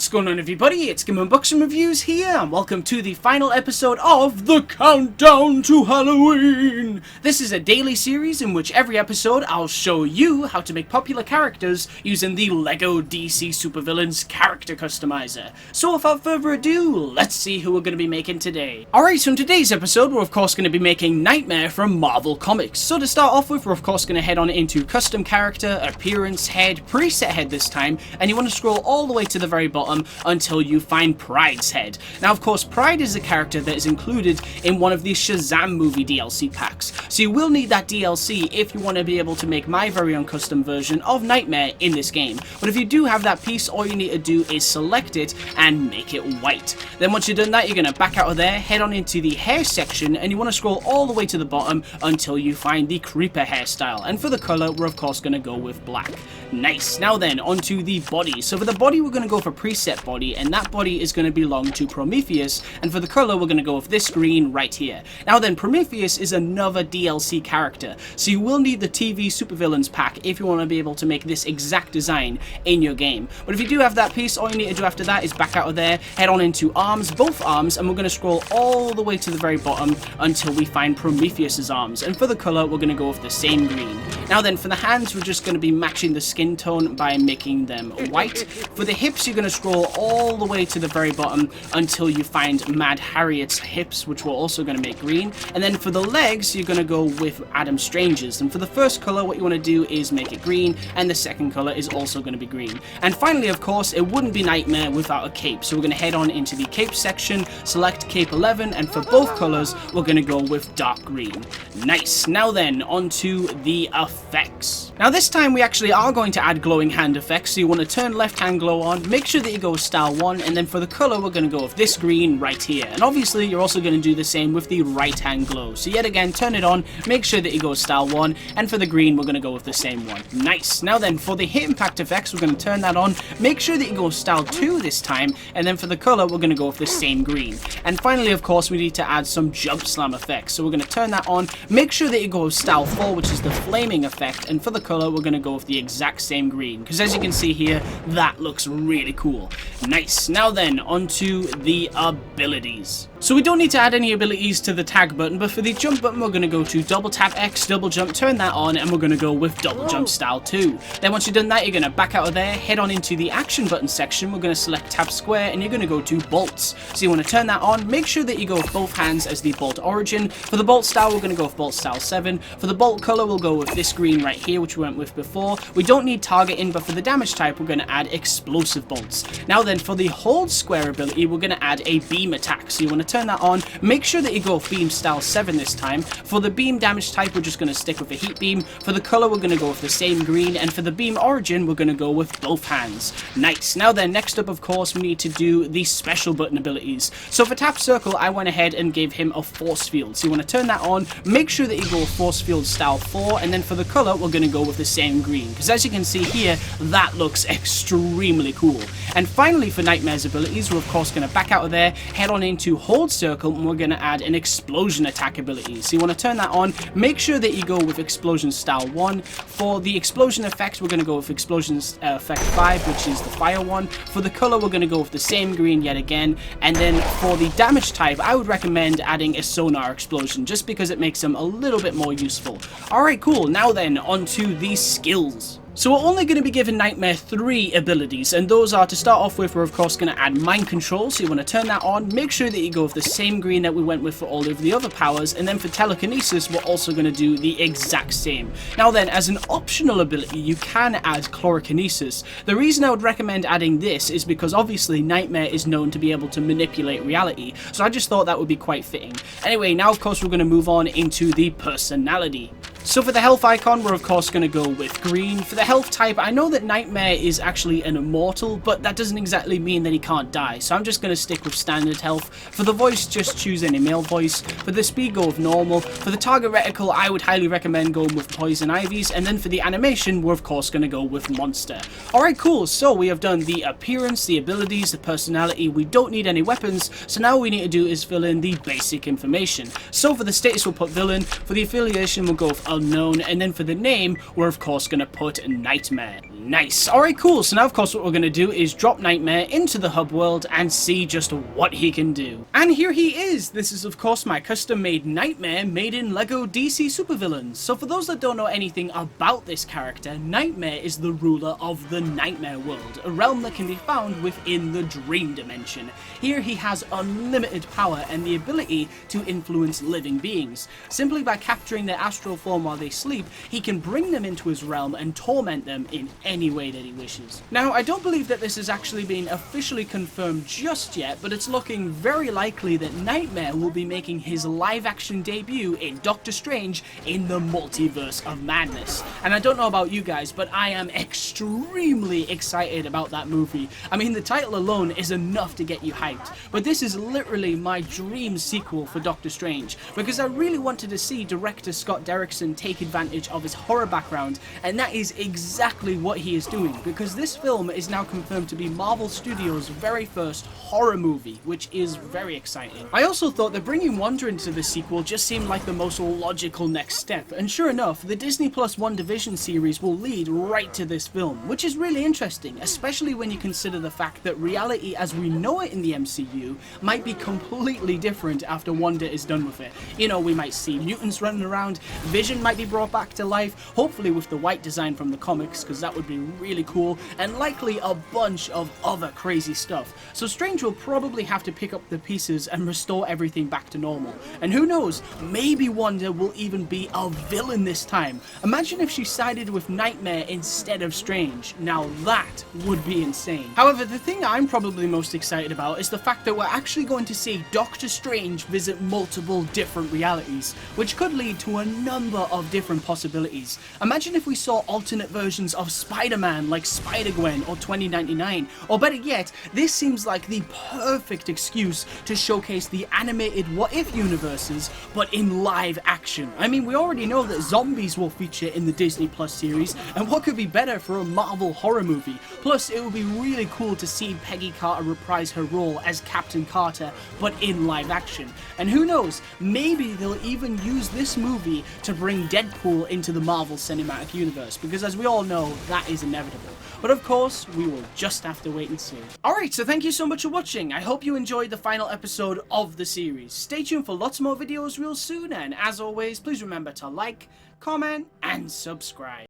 What's going on, everybody? It's GAMEUNBOXINGREVIEWS here, and welcome to the final episode of The Countdown to Halloween! This is a daily series in which every episode I'll show you how to make popular characters using the LEGO DC Supervillains Character Customizer. So without further ado, let's see who we're going to be making today. Alright, so in today's episode we're of course going to be making Nightmare from Marvel Comics. So to start off with, we're of course going to head on into Custom Character, Appearance, Head, Preset Head this time, and you want to scroll all the way to the very bottom until you find Pride's head. Now of course Pride is a character that is included in one of the Shazam movie DLC packs, so you will need that DLC if you want to be able to make my very own custom version of Nightmare in this game. But if you do have that piece, all you need to do is select it and make it white. Then once you've done that, you're going to back out of there, head on into the hair section, and you want to scroll all the way to the bottom until you find the Creeper hairstyle. And for the color, we're of course going to go with black. Nice. Now then, onto the body. So for the body, we're going to go for preset body, and that body is going to belong to Prometheus, and for the color we're going to go with this green right here. Now then, Prometheus is another DLC character, so you will need the TV Supervillains pack if you want to be able to make this exact design in your game. But if you do have that piece, all you need to do after that is back out of there, head on into arms, both arms, and we're going to scroll all the way to the very bottom until we find Prometheus's arms, and for the color we're going to go with the same green. Now then, for the hands, we're just going to be matching the skin tone by making them white. For the hips, you're going to scroll all the way to the very bottom until you find Mad Harriet's hips, which we're also going to make green. And then for the legs, you're going to go with Adam Strange's. And for the first color, what you want to do is make it green, and the second color is also going to be green. And finally, of course, it wouldn't be Nightmare without a cape. So we're going to head on into the cape section, select cape 11, and for both colors, we're going to go with dark green. Nice. Now then, onto the effects. Now this time we actually are going to add glowing hand effects, so you want to turn left hand glow on, make sure that you go with style 1, and then for the color we're going to go with this green right here. And obviously you're also going to do the same with the right hand glow. So yet again, turn it on, make sure that you go with style 1, and for the green we're going to go with the same one. Nice. Now then, for the hit impact effects, we're going to turn that on, make sure that you go with style 2 this time, and then for the color we're going to go with the same green. And finally, of course, we need to add some jump slam effects. So we're going to turn that on, make sure that you go with style 4, which is the flaming effect, and for the color we're going to go with the exact same green, because as you can see here, that looks really cool. Nice. Now then, onto the abilities. So we don't need to add any abilities to the tag button, but for the jump button we're going to go to double tap X, double jump, turn that on, and we're going to go with double jump style 2. Then once you've done that, you're going to back out of there, head on into the action button section, we're going to select tap square, and you're going to go to bolts. So you want to turn that on, make sure that you go with both hands as the bolt origin. For the bolt style, we're going to go with bolt style 7. For the bolt color, we'll go with this green right here, which we went with before. We don't need targeting, but for the damage type, we're going to add explosive bolts. Now then, for the hold square ability, we're going to add a beam attack. So you want to turn that on, make sure that you go with beam style 7 this time. For the beam damage type, we're just going to stick with a heat beam. For the color, we're going to go with the same green, and for the beam origin, we're going to go with both hands. Nice. Now then, next up, of course, we need to do the special button abilities. So for tap circle, I went ahead and gave him a force field. So you want to turn that on, make sure that you go with force field style 4, and then for the color, we're going to go with the same green, because as you can see here, that looks extremely cool. And finally, for Nightmare's abilities, we're of course going to back out of there, head on into hold circle, and we're going to add an explosion attack ability. So you want to turn that on, make sure that you go with explosion style 1. For the explosion effect, we're going to go with explosion effect 5, which is the fire one. For the color, we're going to go with the same green yet again. And then for the damage type, I would recommend adding a sonar explosion, just because it makes them a little bit more useful. Alright, cool. Now then, onto the skills. So we're only going to be giving Nightmare 3 abilities, and those are, to start off with, we're of course going to add Mind Control, so you want to turn that on, make sure that you go with the same green that we went with for all of the other powers, and then for Telekinesis, we're also going to do the exact same. Now then, as an optional ability, you can add Chlorokinesis. The reason I would recommend adding this is because obviously Nightmare is known to be able to manipulate reality, so I just thought that would be quite fitting. Anyway, now of course we're going to move on into the personality. So for the health icon, we're of course going to go with green. For the health type, I know that Nightmare is actually an immortal, but that doesn't exactly mean that he can't die, so I'm just going to stick with standard health. For the voice, just choose any male voice. For the speed, go with normal. For the target reticle, I would highly recommend going with poison ivies, and then for the animation, we're of course going to go with monster. Alright, cool, so we have done the appearance, the abilities, the personality. We don't need any weapons, so now all we need to do is fill in the basic information. So for the status, we'll put villain. For the affiliation, we'll go with unknown, and then for the name, we're of course going to put Nightmare. Nice. Alright, cool. So now, of course, what we're going to do is drop Nightmare into the hub world and see just what he can do. And here he is. This is, of course, my custom-made Nightmare made in LEGO DC supervillains. So for those that don't know anything about this character, Nightmare is the ruler of the Nightmare world, a realm that can be found within the Dream Dimension. Here he has unlimited power and the ability to influence living beings. Simply by capturing their astral form while they sleep, he can bring them into his realm and torment them in any way that he wishes. Now, I don't believe that this has actually been officially confirmed just yet, but it's looking very likely that Nightmare will be making his live-action debut in Doctor Strange in the Multiverse of Madness. And I don't know about you guys, but I am extremely excited about that movie. I mean, the title alone is enough to get you hyped, but this is literally my dream sequel for Doctor Strange, because I really wanted to see director Scott Derrickson take advantage of his horror background, and that is exactly what he is doing, because this film is now confirmed to be Marvel Studios' very first horror movie, which is very exciting. I also thought that bringing Wanda into the sequel just seemed like the most logical next step, and sure enough, the Disney Plus WandaVision series will lead right to this film, which is really interesting, especially when you consider the fact that reality as we know it in the MCU might be completely different after Wanda is done with it. You know, we might see mutants running around, Vision might be brought back to life, hopefully with the white design from the comics, because that would be really cool, and likely a bunch of other crazy stuff. So Strange will probably have to pick up the pieces and restore everything back to normal. And who knows, maybe Wanda will even be a villain this time. Imagine if she sided with Nightmare instead of Strange. Now that would be insane. However, the thing I'm probably most excited about is the fact that we're actually going to see Doctor Strange visit multiple different realities, which could lead to a number of different possibilities. Imagine if we saw alternate versions of Spider-Man like Spider-Gwen or 2099, or better yet, this seems like the perfect excuse to showcase the animated what-if universes, but in live action. I mean, we already know that zombies will feature in the Disney Plus series, and what could be better for a Marvel horror movie? Plus, it would be really cool to see Peggy Carter reprise her role as Captain Carter, but in live action. And who knows, maybe they'll even use this movie to bring Deadpool into the Marvel Cinematic Universe, because as we all know, that is inevitable. But of course, we will just have to wait and see. Alright, so thank you so much for watching. I hope you enjoyed the final episode of the series. Stay tuned for lots more videos real soon, and as always, please remember to like, comment, and subscribe.